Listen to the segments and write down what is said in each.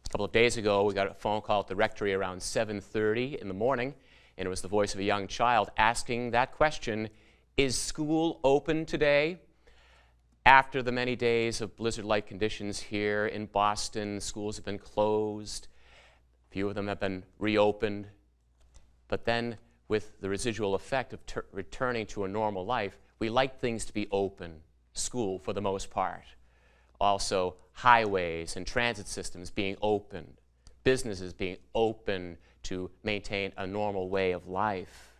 A couple of days ago, we got a phone call at the rectory around 7:30 in the morning, and it was the voice of a young child asking that question, is school open today? After the many days of blizzard-like conditions here in Boston, schools have been closed. A few of them have been reopened. But then, with the residual effect of returning to a normal life, we like things to be open, school for the most part. Also, highways and transit systems being open, businesses being open to maintain a normal way of life.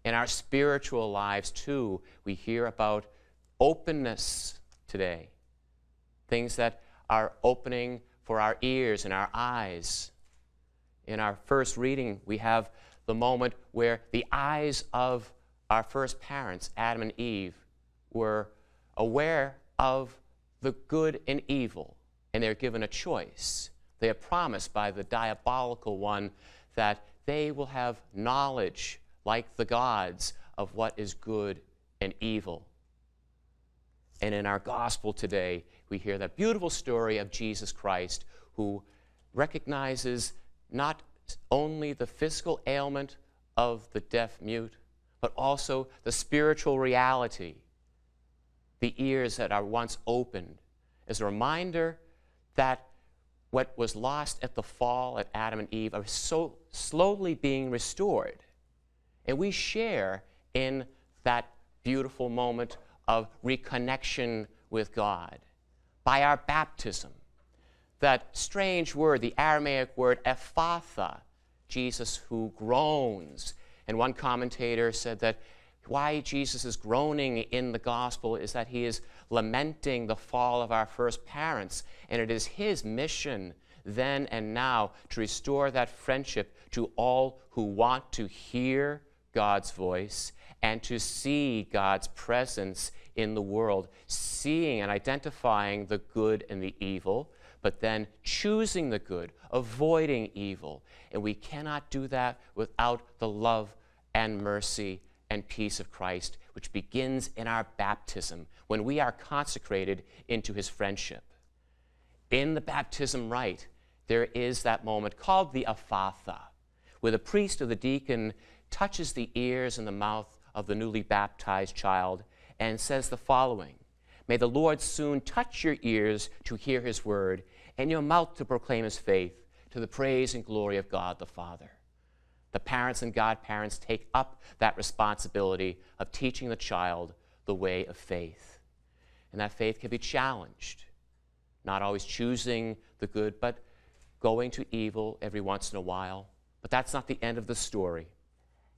In our spiritual lives, too, we hear about openness today. Things that are opening for our ears and our eyes. In our first reading, we have the moment where the eyes of our first parents, Adam and Eve, were aware of the good and evil, and they're given a choice. They are promised by the diabolical one that they will have knowledge, like the gods, of what is good and evil. And in our gospel today, we hear that beautiful story of Jesus Christ, who recognizes not only the physical ailment of the deaf-mute, but also the spiritual reality, the ears that are once opened, as a reminder that what was lost at the fall at Adam and Eve are so slowly being restored. And we share in that beautiful moment of reconnection with God by our baptism. That strange word, the Aramaic word ephatha, Jesus who groans. And one commentator said that why Jesus is groaning in the gospel is that he is lamenting the fall of our first parents, and it is his mission then and now to restore that friendship to all who want to hear God's voice and to see God's presence in the world, seeing and identifying the good and the evil, but then choosing the good, avoiding evil. And we cannot do that without the love and mercy and peace of Christ, which begins in our baptism, when we are consecrated into his friendship. In the baptism rite, there is that moment called the ephatha, where the priest or the deacon touches the ears and the mouth of the newly baptized child and says the following: "May the Lord soon touch your ears to hear his word and your mouth to proclaim his faith, to the praise and glory of God the Father." The parents and godparents take up that responsibility of teaching the child the way of faith. And that faith can be challenged, not always choosing the good, but going to evil every once in a while. But that's not the end of the story.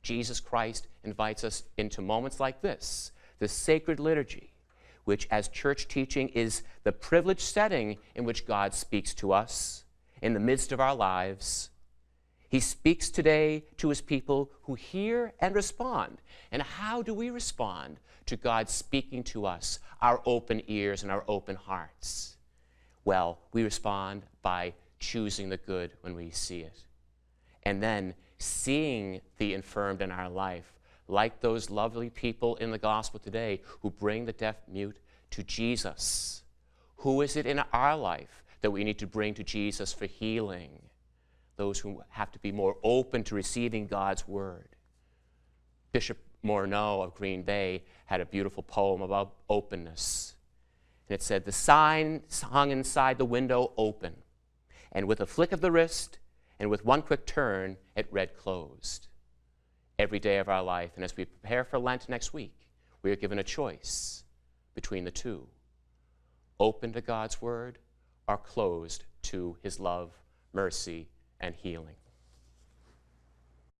Jesus Christ invites us into moments like this sacred liturgy, which as church teaching is the privileged setting in which God speaks to us in the midst of our lives. He speaks today to his people who hear and respond. And how do we respond to God speaking to us, our open ears and our open hearts? Well, we respond by choosing the good when we see it. And then seeing the infirmed in our life, like those lovely people in the gospel today who bring the deaf-mute to Jesus. Who is it in our life that we need to bring to Jesus for healing? Those who have to be more open to receiving God's word. Bishop Morneau of Green Bay had a beautiful poem about openness. And it said, "The sign hung inside the window open, and with a flick of the wrist and with one quick turn, it read closed." Every day of our life, and as we prepare for Lent next week, we are given a choice between the two: open to God's word or closed to his love, mercy, and healing.